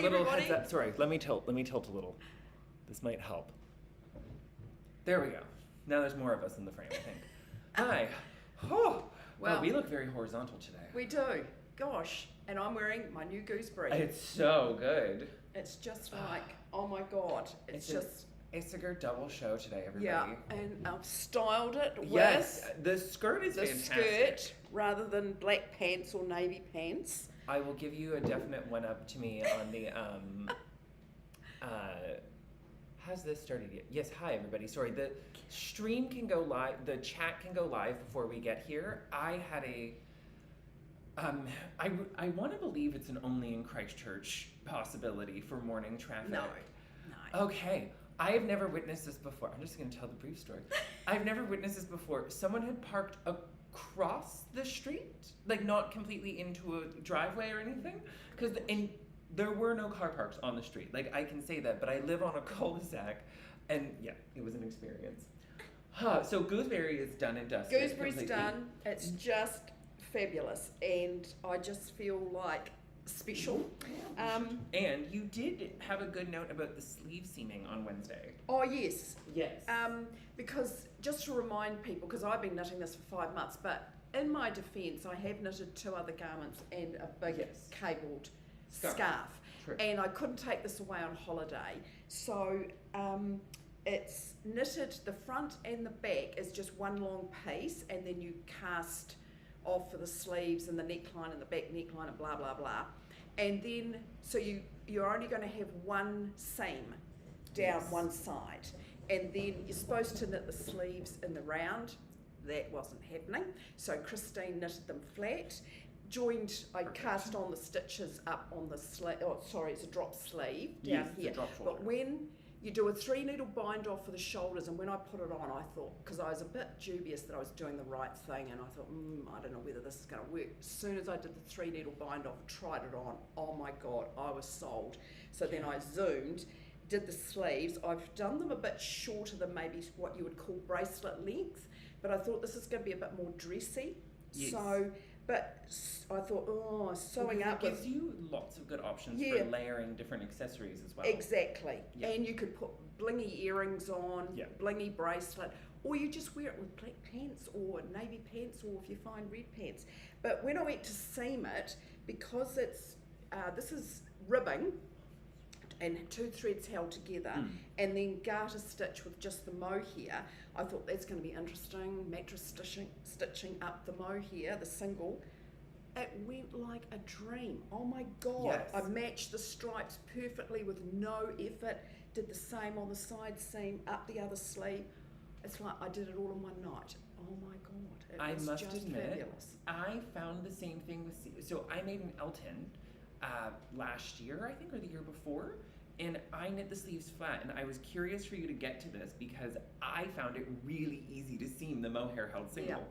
morning, little everybody. heads up. Sorry, let me tilt a little. This might help. There we go. Now there's more of us in the frame, I think. Hi. Oh, Well, we look very horizontal today. We do. Gosh. And I'm wearing my new gooseberry. It's so good. It's just like, oh my God. It's just... Issachar double show today, everybody. Yeah, and I've styled it Yes, with the skirt is the fantastic. skirt rather than black pants or navy pants. I will give you a definite one up to me on the has this started yet? Yes, hi everybody. Sorry, the stream can go live, the chat can go live before we get here. I had a I want to believe it's an only in Christchurch possibility for morning traffic. No. Okay. I have never witnessed this before. I'm just going to tell the brief story. I've never witnessed this before. Someone had parked across the street, like not completely into a driveway or anything, and there were no car parks on the street. Like I can say that, but I live on a cul-de-sac, and yeah, it was an experience. So gooseberry is done and dusted. Gooseberry's completely. done. It's just fabulous, and I just feel like special. And you did have a good note about the sleeve seaming on Wednesday. Oh yes. Yes. Because just to remind people, because I've been knitting this for 5 months, but in my defence, I have knitted 2 other garments and a big cabled scarf. True. And I couldn't take this away on holiday, so it's knitted. The front and the back is just one long piece, and then you cast off for the sleeves and the neckline and the back neckline and blah blah blah, and then so you're only going to have one seam down one side, and then you're supposed to knit the sleeves in the round. That wasn't happening, so Christine knitted them flat. I cast on the stitches up on the sleeve. Oh, sorry, it's a drop sleeve down here. But when you do a 3-needle bind off for the shoulders, and when I put it on, I thought, because I was a bit dubious that I was doing the right thing, and I thought, I don't know whether this is going to work. As soon as I did the 3-needle bind off, tried it on, oh my God, I was sold. So then I zoomed, did the sleeves. I've done them a bit shorter than maybe what you would call bracelet length, but I thought this is going to be a bit more dressy. Yes. So, but I thought, sewing up it gives you lots of good options for layering different accessories as well. Exactly. Yeah. And you could put blingy earrings on, blingy bracelet, or you just wear it with black pants or navy pants, or if you find red pants. But when I went to seam it, because it's this is ribbing and 2 threads held together, and then garter stitch with just the mohair, I thought that's going to be interesting. Mattress stitching up the mohair, the single. It went like a dream. Oh my God. Yes. I matched the stripes perfectly with no effort. Did the same on the side seam, up the other sleeve. It's like I did it all in one night. Oh my God. It was must just admit, fabulous. I found the same thing with... So I made an Elton last year, I think, or the year before. And I knit the sleeves flat, and I was curious for you to get to this because I found it really easy to seam the mohair held single.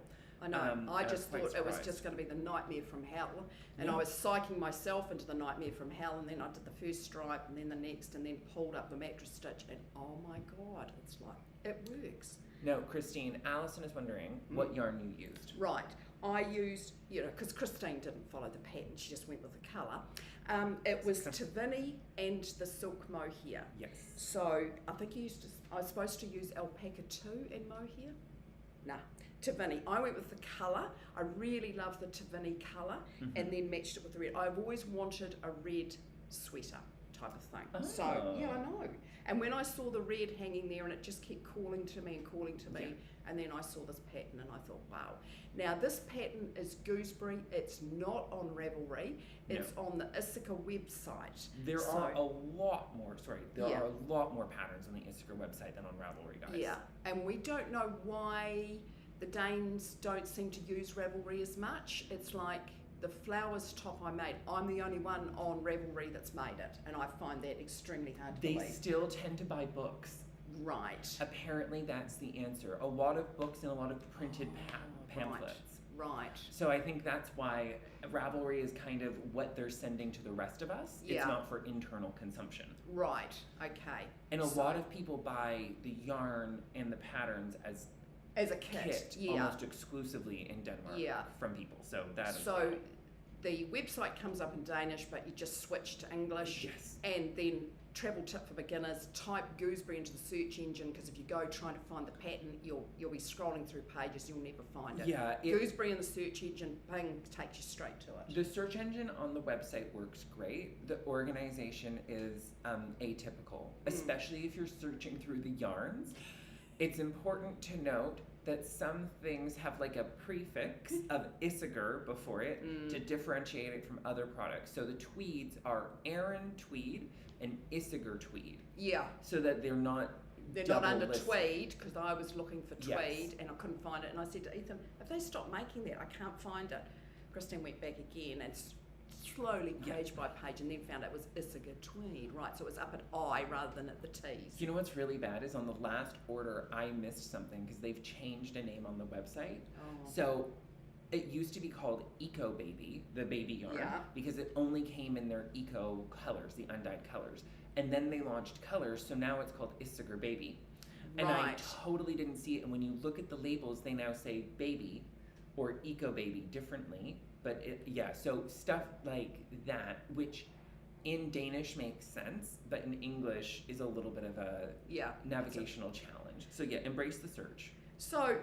Yeah, I know. I just thought it was just going to be the nightmare from hell, and I was psyching myself into the nightmare from hell, and then I did the first stripe, and then the next, and then pulled up the mattress stitch, and oh my God, it's like, it works. No, Christine, Alison is wondering what yarn you used. Right. I used, because Christine didn't follow the pattern, she just went with the colour. It was Tavini and the silk mohair. Yes. So I think I was supposed to use alpaca 2 in mohair. Nah, Tavini. I went with the colour. I really love the Tavini colour, and then matched it with the red. I've always wanted a red sweater type of thing. Oh. So yeah, I know. And when I saw the red hanging there, and it just kept calling to me, and then I saw this pattern, and I thought, wow. Now this pattern is gooseberry. It's not on Ravelry. It's on the Issachar website. There are a lot more. There are a lot more patterns on the Issachar website than on Ravelry, guys. Yeah, and we don't know why the Danes don't seem to use Ravelry as much. It's like the flowers top I made. I'm the only one on Ravelry that's made it, and I find that extremely hard to believe. They still tend to buy books. Right. Apparently that's the answer. A lot of books and a lot of printed pamphlets. Right. So I think that's why Ravelry is kind of what they're sending to the rest of us. Yeah. It's not for internal consumption. Right. Okay. And a lot of people buy the yarn and the patterns as a kit, almost exclusively in Denmark from people. So that is why. the website comes up in Danish, but you just switch to English. Yes. And then travel tip for beginners, type gooseberry into the search engine, because if you go trying to find the pattern, you'll be scrolling through pages, you'll never find it. Yeah. Gooseberry in the search engine, bang, takes you straight to it. The search engine on the website works great. The organization is atypical, especially if you're searching through the yarns. It's important to note that some things have like a prefix of Isager before it to differentiate it from other products. So the tweeds are Aran tweed and Isager tweed. Yeah. So that they're not under listed. tweed, because I was looking for tweed Yes. and I couldn't find it. And I said to Ethan, if they stop making that, I can't find it. Christine went back again and slowly, page by page, and then found out it was Isager tweed. Right, so it was up at I rather than at the T's. You know what's really bad is on the last order, I missed something because they've changed a name on the website. Oh. So it used to be called Eco Baby, the baby yarn, Yeah. because it only came in their eco colors, the undyed colors. And then they launched colors, so now it's called Isager Baby. And I Right. totally didn't see it. And when you look at the labels, they now say baby or Eco Baby differently. But so stuff like that, which in Danish makes sense, but in English is a little bit of a navigational challenge. So yeah, embrace the search. So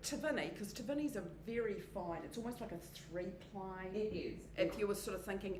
Tavini, because Tavini's a very fine, it's almost like a 3-ply. It is. If you were sort of thinking,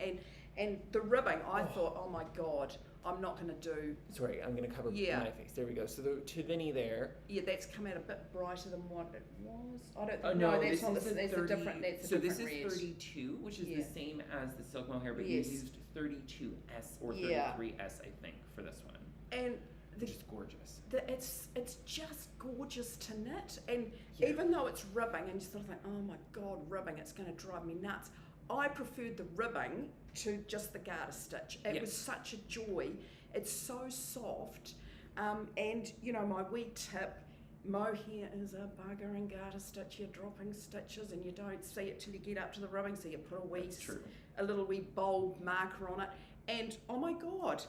and the ribbing, I thought, oh my God, I'm not going to do. Sorry, I'm going to cover my face. There we go. So the Tavini there. Yeah, that's come out a bit brighter than what it was. I don't. Oh no, no, that's this not. is That's a 30, different. That's a so different this is red. 32, which is Yeah. the same as the silk mohair, but Yes. you used 32S or Yeah. 33S, I think, for this one, And which is gorgeous. it's just gorgeous to knit, and Yeah. even though it's ribbing, and you sort of think, oh my God, ribbing, it's going to drive me nuts. I preferred the ribbing to just the garter stitch. It was such a joy. It's so soft, and you know, my wee tip, mohair is a bugger in garter stitch. You're dropping stitches and you don't see it till you get up to the ribbing, so you put a little wee bold marker on it, and oh my God,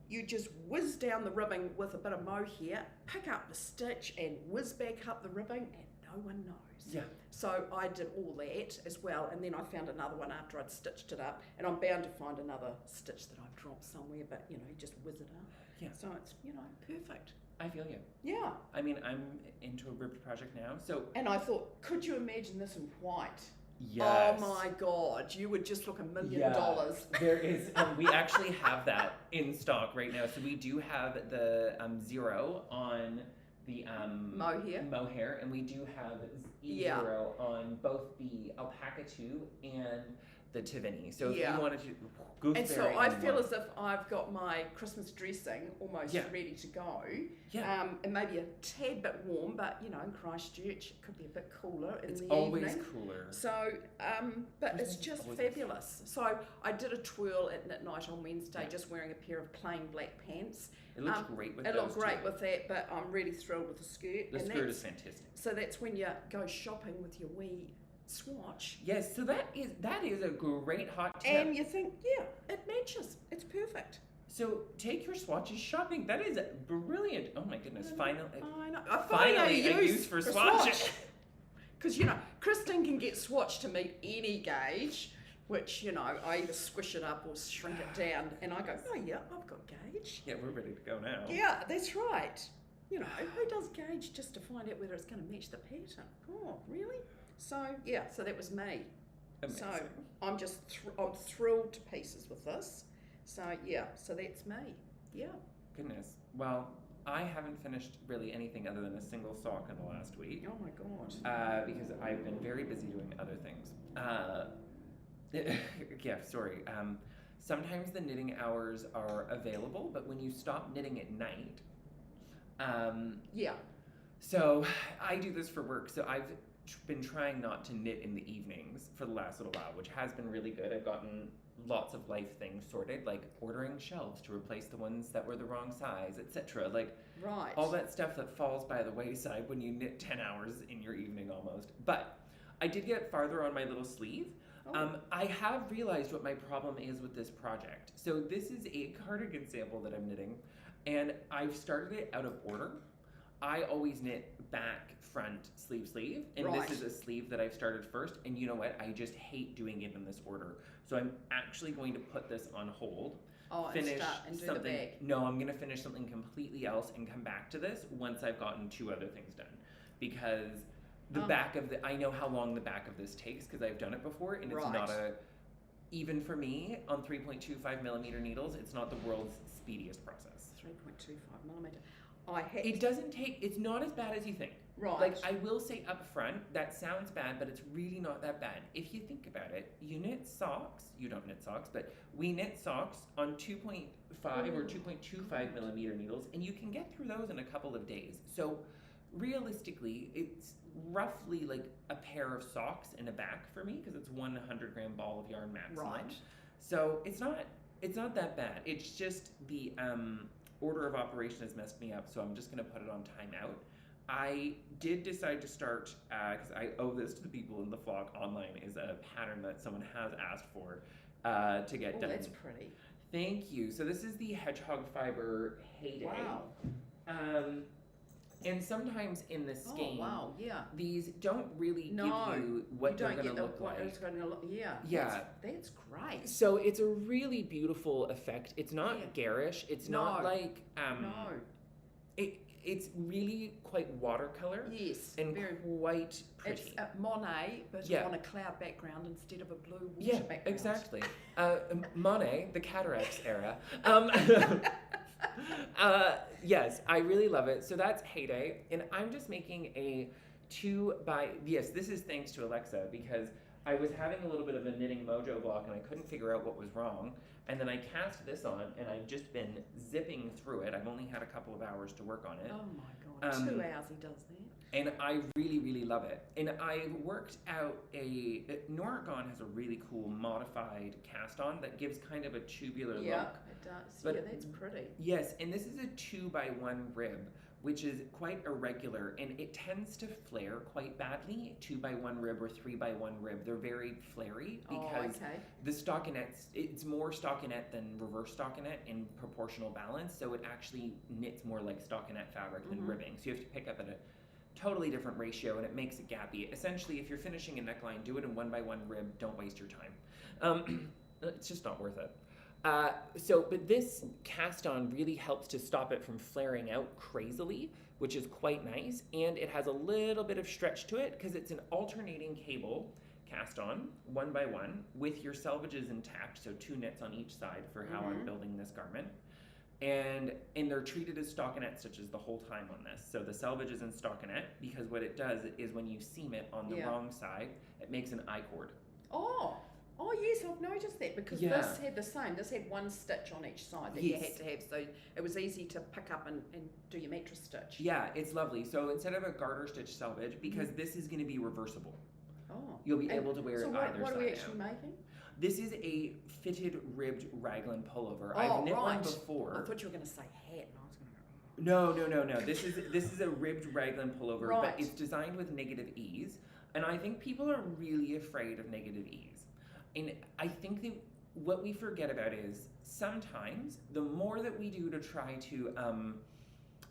you just whiz down the ribbing with a bit of mohair, pick up the stitch and whiz back up the ribbing, and no one knows. Yeah. So I did all that as well, and then I found another one after I'd stitched it up, and I'm bound to find another stitch that I've dropped somewhere, but you know, you just whiz it up. Yeah. So it's, you know, perfect. I feel you. Yeah. I mean, I'm into a ribbed project now, so And I thought, could you imagine this in white? yes. Oh my God, you would just look $1 million. There is, we actually have that in stock right now. So we do have the 0 on the mohair, and we do have E0 on both the alpaca 2 and the Tavini. So if you wanted to gooseberry, And so I feel as if I've got my Christmas dressing almost ready to go. Yeah. And maybe a tad bit warm, but you know, in Christchurch it could be a bit cooler in it's the always evening. cooler. So, but Christmas it's is just always fabulous. So I did a twirl at knit night on Wednesday, just wearing a pair of plain black pants. It looks great with It those looked great two. with that, but I'm really thrilled with the skirt. The and skirt is that's- fantastic. So that's when you go shopping with your wee swatch. Yes, so that is a great hot tip. And you think, yeah, it matches. It's perfect. So take your swatches shopping. That is brilliant. Oh my goodness! Finally, I know. finally a use for swatches. Because, you know, Christine can get swatch to meet any gauge, which, you know, I either squish it up or shrink it down. And I go, oh, yeah, I've got gauge. Yeah, we're ready to go now. Yeah, that's right. You know, who does gauge just to find out whether it's going to match the pattern? Oh, really? So, yeah, so that was me. Amazing. So I'm just I'm thrilled to pieces with this. So yeah, so that's me. Yeah. Goodness. Well, I haven't finished really anything other than a single sock in the last week. Oh my God. Because I've been very busy doing other things. Yeah, sorry. Sometimes the knitting hours are available, but when you stop knitting at night, Yeah. so I do this for work. So I've been trying not to knit in the evenings for the last little while, which has been really good. I've gotten lots of life things sorted, like ordering shelves to replace the ones that were the wrong size, etc. Like Right. all that stuff that falls by the wayside when you knit 10 hours in your evening almost. But I did get farther on my little sleeve. Oh. I have realized what my problem is with this project. So this is a cardigan sample that I'm knitting, and I've started it out of order. I always knit back, front, sleeve, and Right. this is a sleeve that I've started first, and you know what? I just hate doing it in this order. So I'm actually going to put this on hold, Oh, and finish start and do the something. bag. No, I'm going to finish something completely else and come back to this once I've gotten 2 other things done. Because the Oh. back of I know how long the back of this takes because I've done it before, and it's Right. not even for me on 3.25 millimeter needles, it's not the world's speediest process. 3.25 millimeter. I had It doesn't take, it's not as bad as you think. right. Like, I will say up front, that sounds bad, but it's really not that bad. If you think about it, you knit socks, you don't knit socks, but we knit socks on 2.5 or 2.25 millimeter needles, and you can get through those in a couple of days. So, realistically, it's roughly like a pair of socks in a back for me, because it's 100-gram ball of yarn maximum. Right. So, it's not that bad. It's just the order of operation has messed me up, so I'm just going to put it on timeout. I did decide to start, because I owe this to the people in the flock online, is a pattern that someone has asked for to get Oh, done. that's pretty. Thank you. So this is the Hedgehog Fiber Heyday. Wow. And sometimes in the skein, Oh, wow. Yeah. these don't really No, give you what you they're don't going get to the look what like. it's going to look. Yeah. Yeah. That's great. So it's a really beautiful effect. It's not Yeah. garish. It's not No. like No. It's really quite watercolor Yes. and very. quite pretty. It's Monet, but Yeah. on a cloud background instead of a blue water Yeah, background. exactly. Monet, the cataracts era. Yes, I really love it. So that's Heyday, and I'm just making a 2x. Yes, this is thanks to Alexa, because I was having a little bit of a knitting mojo block and I couldn't figure out what was wrong. And then I cast this on, and I've just been zipping through it. I've only had a couple of hours to work on it. Oh my god. 2 hours he does that. And I really, really love it. And I've worked out Noragon has a really cool modified cast on that gives kind of a tubular Yeah, look. it does. But- yeah, that's pretty. Yes, and this is a 2x1 rib, which is quite irregular, and it tends to flare quite badly. 2x1 rib or 3x1 rib, they're very flary because okay. the stockinette, it's more stockinette than reverse stockinette in proportional balance, so it actually knits more like stockinette fabric than Mhm. ribbing. So you have to pick up at a totally different ratio, and it makes it gappy. Essentially, if you're finishing a neckline, do it in 1x1 rib. Don't waste your time. It's just not worth it. But this cast on really helps to stop it from flaring out crazily, which is quite nice. And it has a little bit of stretch to it because it's an alternating cable cast on 1x1 with your selvages intact. So 2 knits on each side for how I'm Mhm. building this garment. And they're treated as stockinette stitches the whole time on this. So the selvage is in stockinette because what it does is when you seam it on the Yeah. wrong side, it makes an I-cord. Oh yes, I've noticed that because Yeah. this had the same. This had one stitch on each side that you Yes. had to have, so it was easy to pick up and do your mattress stitch. Yeah, it's lovely. So instead of a garter stitch selvage, because this is going to be reversible, Oh. you'll be And able to wear so it what, either what side are we out. actually making? This is a fitted ribbed raglan pullover. Oh, I've knit one right. before. I thought you were going to say hat, and I was going to go. No. This is a ribbed raglan pullover, Right. but it's designed with negative ease, and I think people are really afraid of negative ease. And I think that what we forget about is sometimes the more that we do to try to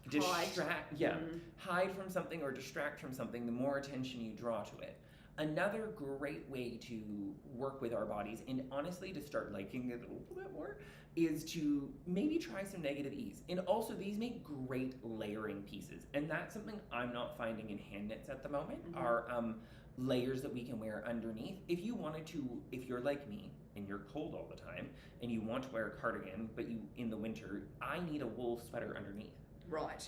distract, Mhm. hide from something or distract from something, the more attention you draw to it. Another great way to work with our bodies, and honestly to start liking it a little bit more, is to maybe try some negative ease. And also these make great layering pieces. And that's something I'm not finding in hand knits at the moment, Mhm. are layers that we can wear underneath. If you wanted to, if you're like me and you're cold all the time and you want to wear a cardigan, but you in the winter, I need a wool sweater underneath. Right.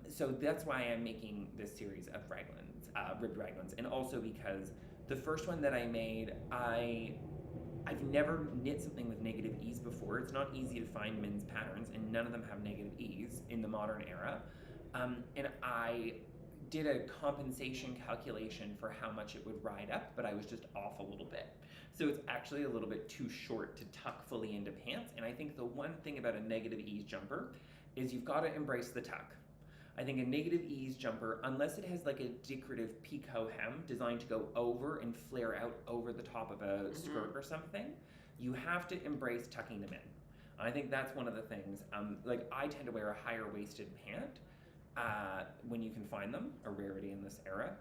So that's why I'm making this series of raglans, ribbed raglans, and also because the first one that I made, I've never knit something with negative ease before. It's not easy to find men's patterns, and none of them have negative ease in the modern era. And I did a compensation calculation for how much it would ride up, but I was just off a little bit. So it's actually a little bit too short to tuck fully into pants. And I think the one thing about a negative ease jumper is you've got to embrace the tuck. I think a negative ease jumper, unless it has like a decorative picot hem designed to go over and flare out over the top of a skirt or something, you have to embrace tucking them in. I think that's one of the things. Like I tend to wear a higher waisted pant. when you can find them, a rarity in this era.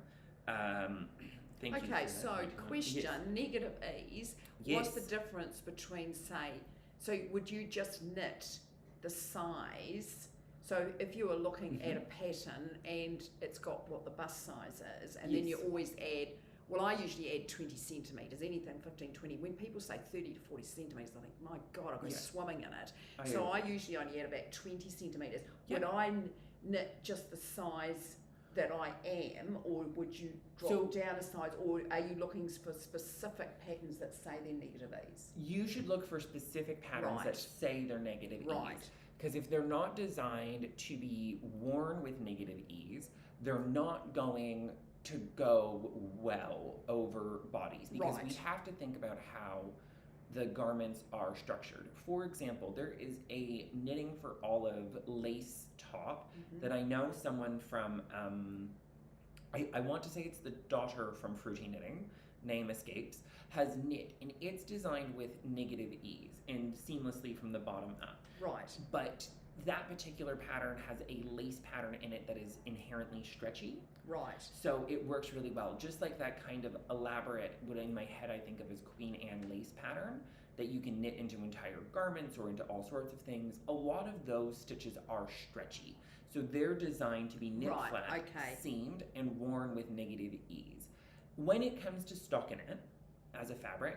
Thank you. Okay, for so that. question, Yes. negative ease. Yes. What's the difference between, say, so would you just knit the size? So if you were looking at a pattern and it's got what the bust size is, and then you Yes. always add, well, I usually add 20 centimetres, anything 15, 20. When people say 30 to 40 centimetres, I think, my God, I've got Yeah. swimming in it. I So agree. I usually only add about 20 centimetres. Yeah. Would I knit just the size that I am, or would you drop So- down a size, or are you looking for specific patterns that say they're negative ease? You should look for specific patterns that Right. say they're negative Right. ease. Because if they're not designed to be worn with negative ease, they're not going to go well over bodies. Because we Right. have to think about how the garments are structured. For example, there is a Knitting for Olive lace top that I know someone from, I want to say it's the daughter from Fruity Knitting, name escapes, has knit, and it's designed with negative ease and seamlessly from the bottom up. Right. But that particular pattern has a lace pattern in it that is inherently stretchy, Right. so it works really well. Just like that kind of elaborate, what in my head I think of as Queen Anne lace pattern that you can knit into entire garments or into all sorts of things. A lot of those stitches are stretchy, so they're designed to be knit Right, flat, okay. seamed, and worn with negative ease. When it comes to stockinette as a fabric,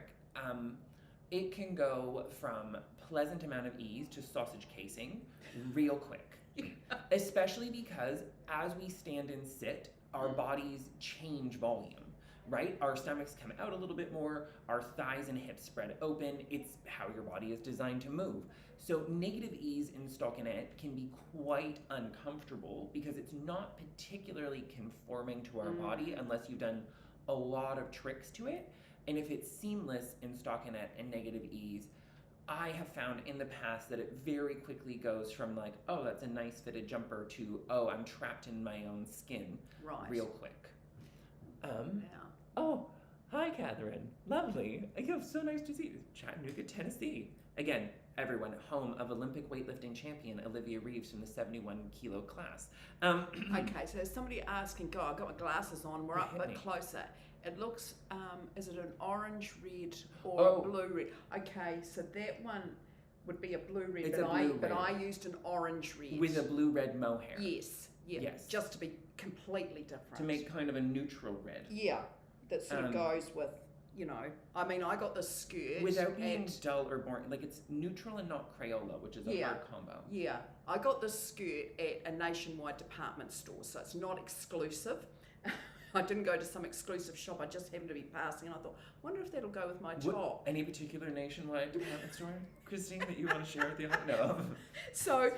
it can go from pleasant amount of ease to sausage casing real quick. Especially because as we stand and sit, our bodies change volume, right? Our stomachs come out a little bit more, our thighs and hips spread open. It's how your body is designed to move. So negative ease in stockinette can be quite uncomfortable because it's not particularly conforming to our body unless you've done a lot of tricks to it. And if it's seamless in stockinette and negative ease, I have found in the past that it very quickly goes from like, oh, that's a nice fitted jumper to, oh, I'm trapped in my own skin Right. real quick. Yeah. Oh, hi, Catherine. Lovely. So nice to see you. Chattanooga, Tennessee. Again, everyone, home of Olympic weightlifting champion Olivia Reeves from the 71 kilo class. Okay, so there's somebody asking, God, I've got my glasses on, we're up a Hit bit me. closer. It looks, is it an orange red or Oh. a blue red? Okay, so that one would be a blue red, It's but a blue but red. I used an orange red. With a blue-red mohair. Yes, yeah, Yes. just to be completely different. To make kind of a neutral red. Yeah, that sort of Um, goes with, you know, I mean, I got the skirt. Without being and dull or boring. Like, it's neutral and not Crayola, which is a Yeah. hard combo. yeah, I got the skirt at a nationwide department store, so it's not exclusive. I didn't go to some exclusive shop, I just happened to be passing and I thought, wonder if that'll go with my top. Any particular nationwide department store, Christine, that you want to share with the audience? No. So,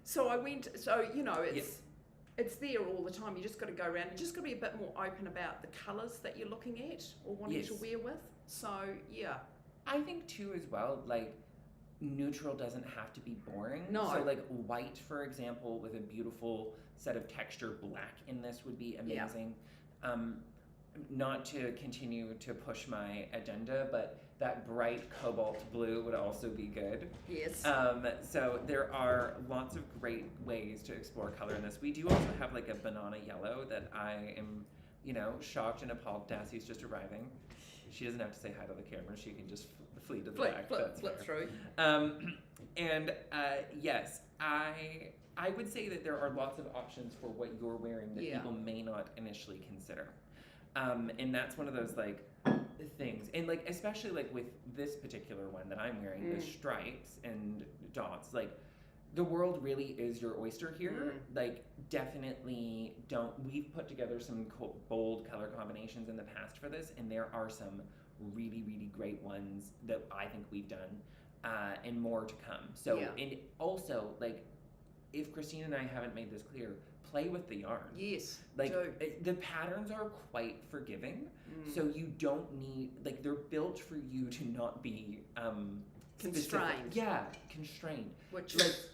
so I went. So you know, it's Yes. it's there all the time. You just got to go around. You just got to be a bit more open about the colours that you're looking at or wanting to Yes. wear with. So yeah, I think too as well, like neutral doesn't have to be boring. No. So like white, for example, with a beautiful set of texture black in this would be Yeah. amazing. Not to continue to push my agenda, but that bright cobalt blue would also be good. yes, So there are lots of great ways to explore color in this. We do also have like a banana yellow that I am, shocked and appalled. Dassie's just arriving. She doesn't have to say hi to the camera. She can just flee to the back. That's flip fair. through. Yes, I would say that there are lots of options for what you're wearing that Yeah. people may not initially consider. And that's one of those like things. And like especially like with this particular one that I'm wearing, the stripes and dots, like the world really is your oyster here. Like definitely we've put together some bold color combinations in the past for this, and there are some really, really great ones that I think we've done, and more to come. So, Yeah. and also, like, if Christine and I haven't made this clear, play with the yarn. Yes, Like, do. the patterns are quite forgiving, so you don't need, like, they're built for you to not be specific. Constrained. Yeah, constrained. Which Like, is,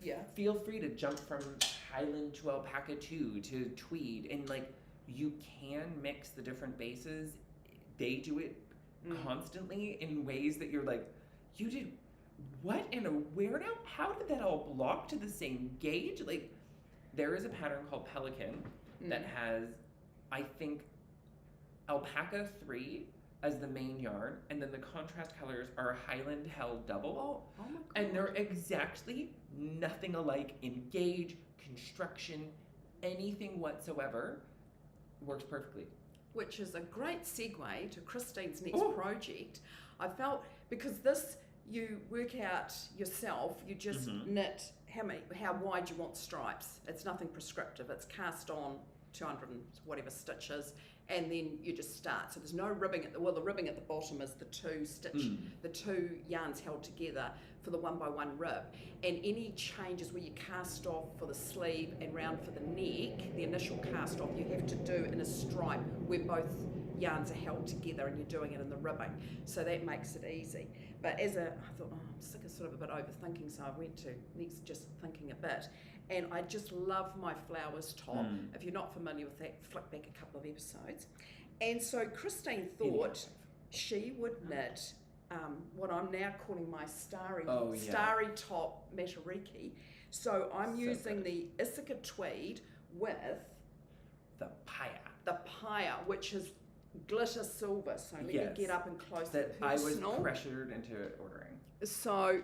yeah, feel free to jump from Highland to Alpaca 2 to Tweed, and, like, you can mix the different bases. They do it constantly in ways that you're like, you did what and where now? How did that all block to the same gauge? Like, There is a pattern called Pelican that has, I think, alpaca 3 as the main yarn, and then the contrast colors are Highland Held Double. Oh my god. And they're exactly nothing alike in gauge, construction, anything whatsoever. Works perfectly. Which is a great segue to Christine's next Oh. project. I felt, because this, you work out yourself, you just knit how wide you want stripes. It's nothing prescriptive. It's cast on 200 and whatever stitches, and then you just start. So there's no ribbing the ribbing at the bottom is the the two yarns held together for the 1x1 rib. And any changes where you cast off for the sleeve and round for the neck, the initial cast off, you have to do in a stripe where both yarns are held together and you're doing it in the ribbing. So that makes it easy. But I thought, I'm sick of sort of a bit overthinking, so I went to next just thinking a bit. And I just love my flowers top. If you're not familiar with that, flick back a couple of episodes. And so Christine thought she would knit what I'm now calling my starry top Matariki. So I'm using the Issachar tweed with the Paya, which is glitter silver. So let me get up and close that personal. I was pressured into ordering. So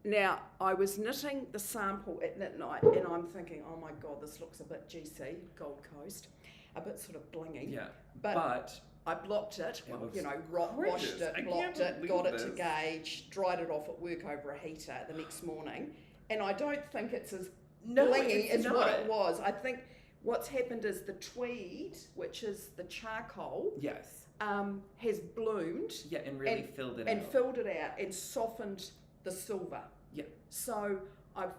now I was knitting the sample at Knit Night, and I'm thinking, oh my god, this looks a bit GC, Gold Coast, a bit sort of blingy. Yeah, but I blocked it. Washed it, blocked it, got it to gauge, dried it off at work over a heater the next morning, and I don't think it's as blingy as what it was. I think what's happened is the tweed, which is the charcoal, has bloomed. Yeah, and really filled it out. And filled it out and softened the silver. Yeah. So I've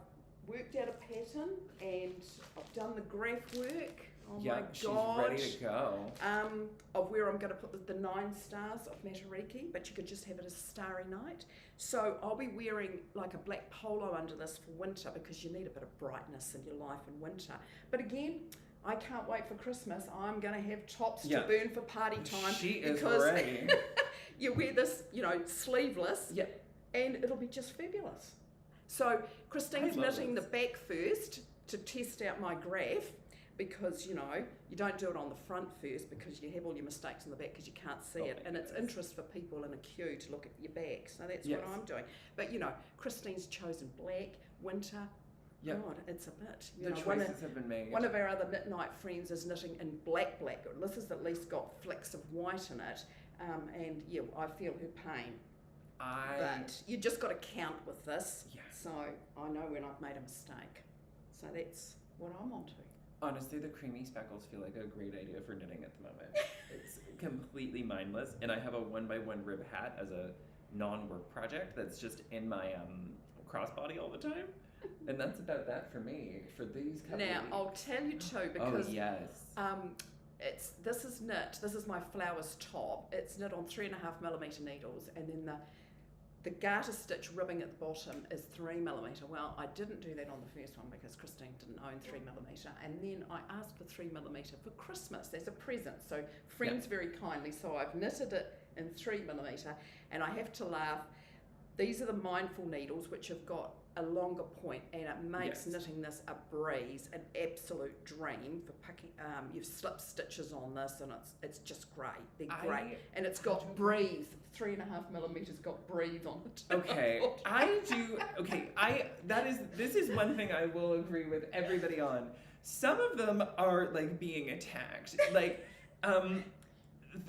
worked out a pattern and I've done the graph work. Oh my god. She's ready to go. Of where I'm going to put the 9 stars of Matariki, but you could just have it as Starry Night. So I'll be wearing like a black polo under this for winter, because you need a bit of brightness in your life in winter. But again, I can't wait for Christmas. I'm going to have tops to burn for party time. She is ready. You wear this, sleeveless, and it'll be just fabulous. So Christine's knitting the back first to test out my graph, because you don't do it on the front first, because you have all your mistakes on the back because you can't see it, and it's interest for people in a queue to look at your back. So that's what I'm doing. But Christine's chosen black, winter. God, it's a bit. The choices have been made. One of our other Knit Night friends is knitting in black. This has at least got flecks of white in it, and I feel her pain. But you just got to count with this. Yeah. So I know when I've made a mistake. So that's what I'm onto. Honestly, the creamy speckles feel like a great idea for knitting at the moment. It's completely mindless, and I have a 1x1 rib hat as a non-work project that's just in my crossbody all the time, and that's about that for me for these couple Now of weeks. I'll tell you too, because this is my flowers top. It's knit on 3.5mm needles, and then the garter stitch ribbing at the bottom is 3mm. Well, I didn't do that on the first one because Christine didn't own 3mm, and then I asked for 3mm for Christmas as a present. So friends very kindly, so I've knitted it in 3mm, and I have to laugh. These are the Mindful needles, which have got a longer point, and it makes knitting this a breeze, an absolute dream for picking. You've slipped stitches on this, and it's just great. They're great, and it's got breathe. 3.5mm got breathe on it. Okay, I do. Okay, this is one thing I will agree with everybody on. Some of them are like being attacked, like.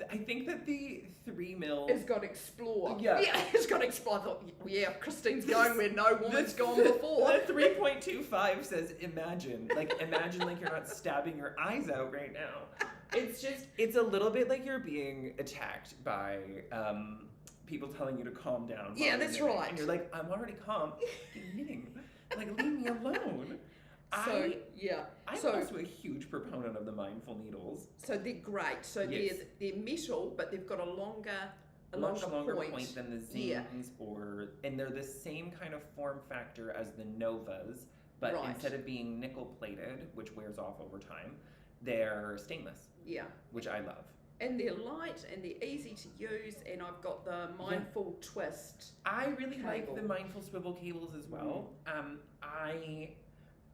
I think that the 3mm has got explore. Yeah, it's got explore. I thought, Christine's going where no woman's gone before. The 3.25 says imagine like you're not stabbing your eyes out right now. It's a little bit like you're being attacked by people telling you to calm down. Yeah, that's right. And you're like, I'm already calm. Keep knitting. Like, leave me alone. I'm also a huge proponent of the Mindful needles. So they're great. So they're metal, but they've got a longer point than the Zings, and they're the same kind of form factor as the Novas, but instead of being nickel plated, which wears off over time, they're stainless. Yeah. Which I love. And they're light and they're easy to use, and I've got the Mindful twist. I really like the Mindful swivel cables as well.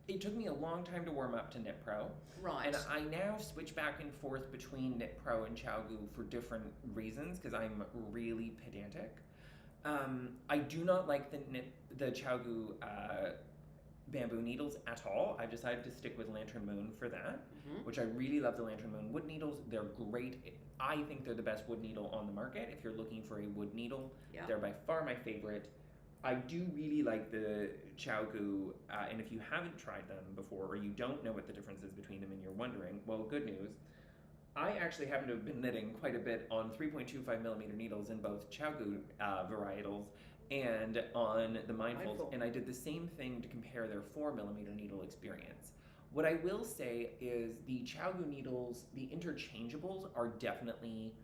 it took me a long time to warm up to Knit Pro. Right. And I now switch back and forth between Knit Pro and ChiaoGoo for different reasons because I'm really pedantic. I do not like the ChiaoGoo bamboo needles at all. I've decided to stick with Lantern Moon for that, which I really love the Lantern Moon wood needles. They're great. I think they're the best wood needle on the market. If you're looking for a wood needle, they're by far my favorite. I do really like the ChiaoGoo, and if you haven't tried them before or you don't know what the difference is between them and you're wondering, well, good news. I actually happen to have been knitting quite a bit on 3.25 millimeter needles in both ChiaoGoo varietals and on the Mindfuls, and I did the same thing to compare their 4 millimeter needle experience. What I will say is the ChiaoGoo needles, the interchangeables are definitely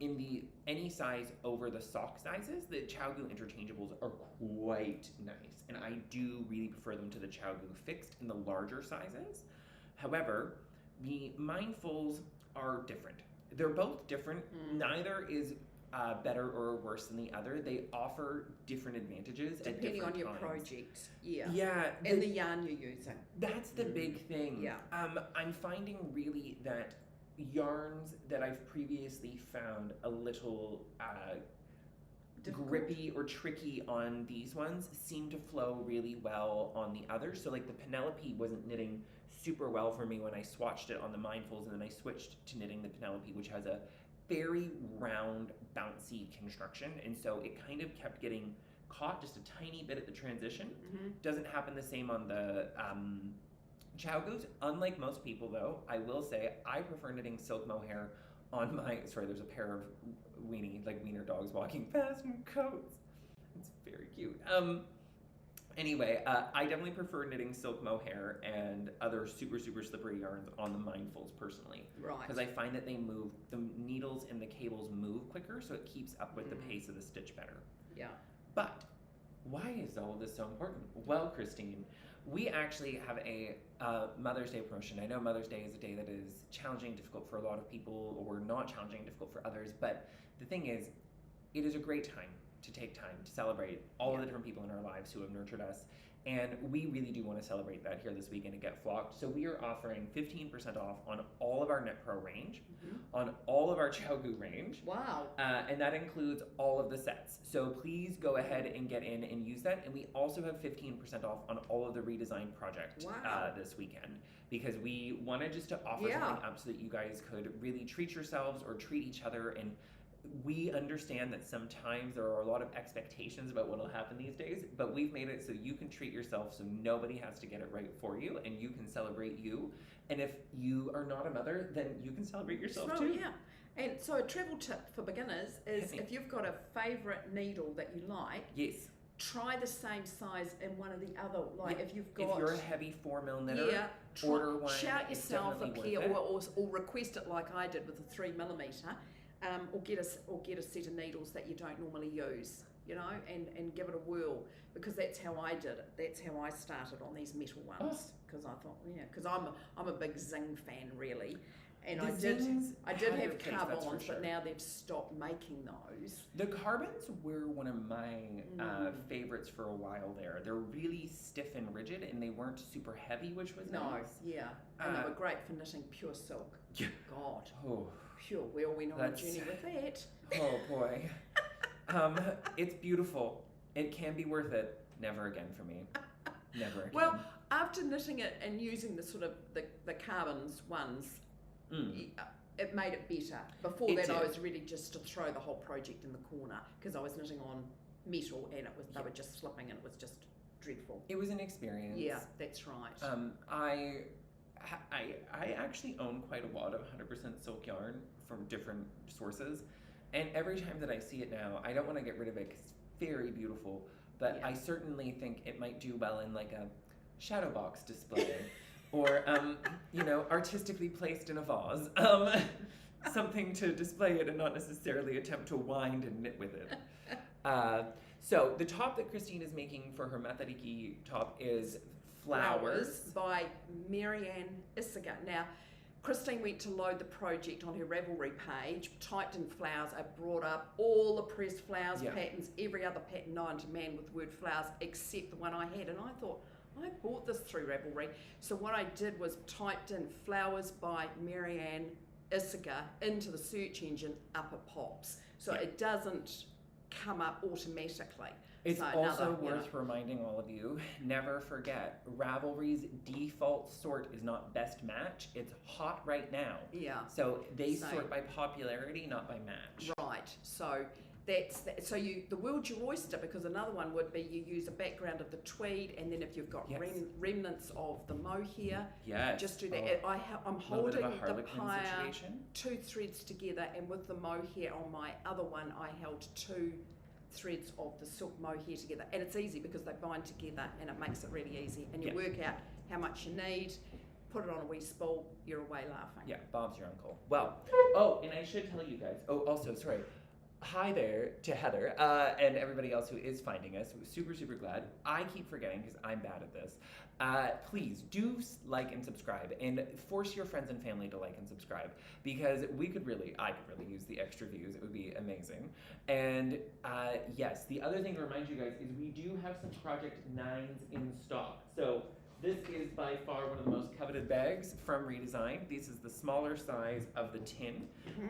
in the any size over the sock sizes. The ChiaoGoo interchangeables are quite nice, and I do really prefer them to the ChiaoGoo fixed in the larger sizes. However, the Mindfuls are different. They're both different. Neither is better or worse than the other. They offer different advantages depending at different on your times. project. Yeah. And the yarn you're using. That's the big thing. Yeah. I'm finding really that yarns that I've previously found a little grippy or tricky on these ones seem to flow really well on the others. So like the Penelope wasn't knitting super well for me when I swatched it on the Mindfuls, and then I switched to knitting the Penelope, which has a very round, bouncy construction, and so it kind of kept getting caught just a tiny bit at the transition. Doesn't happen the same on the ChiaoGoos. Unlike most people, though, I will say I prefer knitting silk mohair on my. Sorry, there's a pair of wiener dogs walking past in coats. It's very cute. Anyway, I definitely prefer knitting silk mohair and other super, super slippery yarns on the Mindfuls personally. Right. Because I find that they move, the needles and the cables move quicker, so it keeps up with the pace of the stitch better. Yeah. But why is all of this so important? Well, Christine, we actually have a Mother's Day promotion. I know Mother's Day is a day that is challenging, difficult for a lot of people, or not challenging, difficult for others. But the thing is, it is a great time to take time to celebrate all of the different people in our lives who have nurtured us. And we really do want to celebrate that here this weekend at Get Flocked. So we are offering 15% off on all of our Knit Pro range, on all of our ChiaoGoo range. Wow. And that includes all of the sets. So please go ahead and get in and use that. And we also have 15% off on all of the redesign project this weekend, because we wanted just to offer something up so that you guys could really treat yourselves or treat each other. And we understand that sometimes there are a lot of expectations about what will happen these days, but we've made it so you can treat yourself so nobody has to get it right for you, and you can celebrate you. And if you are not a mother, then you can celebrate yourself too. Yeah. And so a travel tip for beginners is if you've got a favourite needle that you like, try the same size in one of the other. Like if you've got, if you're a heavy 4mm knitter, order one. Shout yourself up here, or request it like I did with the 3mm. Or get a set of needles that you don't normally use, you know, and give it a whirl, because that's how I did it. That's how I started on these metal ones, because I thought, because I'm a big Zing fan really, and I did have carbons, but now they've stopped making those. The carbons were one of my favorites for a while there. They're really stiff and rigid, and they weren't super heavy, which was nice. And they were great for knitting pure silk. God. Sure, we all went on a journey with that. Oh boy. It's beautiful. It can be worth it. Never again for me. Never again. Well, after knitting it and using the sort of the carbons ones, it made it better. Before that, I was ready just to throw the whole project in the corner, because I was knitting on metal and they were just slipping, and it was just dreadful. It was an experience. Yeah, that's right. I actually own quite a lot of 100% silk yarn from different sources, and every time that I see it now, I don't want to get rid of it because it's very beautiful, but I certainly think it might do well in like a shadow box display or artistically placed in a vase, something to display it and not necessarily attempt to wind and knit with it. So the top that Christine is making for her Matariki top is Flowers by Marianne Isaga. Now, Christine went to load the project on her Ravelry page, typed in flowers. I brought up all the pressed flowers patterns, every other pattern known to man with word flowers, except the one I had. And I thought, I bought this through Ravelry. So what I did was typed in flowers by Marianne Isager into the search engine, up it pops. So Yeah. it doesn't come up automatically. It's So also another, you know. worth reminding all of you, never forget, Ravelry's default sort is not best match, it's hot right now. Yeah. So they So- sort by popularity, not by match. Right. So that's that. So the world's your oyster, because another one would be you use a background of the tweed, and then if you've got Yes. remnants of the mohair, Yes. just do that. Oh, I'm a little holding bit of a the Harlequin pyre, situation. 2 threads together, and with the mohair on my other one, I held 2 threads of the silk mohair together, and it's easy because they bind together, and it makes it really easy. And you Yeah. work out how much you need, put it on a wee spool, you're away laughing. Yeah, Bob's your uncle. Well, and I should tell you guys. Oh, also, sorry. Hi there to Heather and everybody else who is finding us. We're super, super glad. I keep forgetting because I'm bad at this. Please do like and subscribe, and force your friends and family to like and subscribe, because I could really use the extra views. It would be amazing. And yes, the other thing to remind you guys is we do have some Project 9s in stock. So this is by far one of the most coveted bags from Redesign. This is the smaller size of the tin.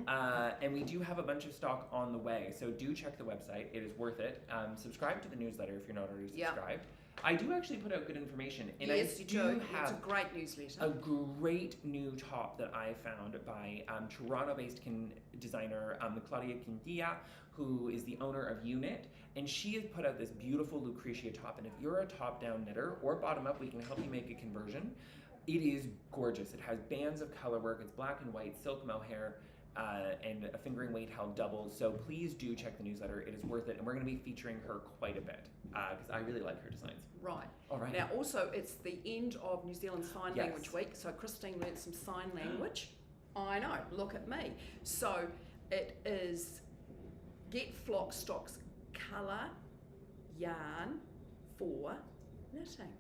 And we do have a bunch of stock on the way. So do check the website. It is worth it. Subscribe to the newsletter if you're not already Yeah. subscribed. I do actually put out good information. And Yes, I you do do. It's a have great newsletter. a great new top that I found by Toronto-based designer Claudia Quintilla, who is the owner of Unit, and she has put out this beautiful Lucretia top. And if you're a top-down knitter or bottom-up, we can help you make a conversion. It is gorgeous. It has bands of color work. It's black and white, silk mohair, and a fingering weight held double. So please do check the newsletter. It is worth it, and we're going to be featuring her quite a bit because I really like her designs. Right. All right. Now, also, it's the end of New Zealand Sign Yes. Language Week, so Christine learnt some sign language. I know, look at me. So it is Get Flockstock's colour yarn for knitting.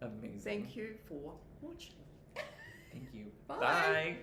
Amazing. Thank you for watching. Thank you. Bye. Bye.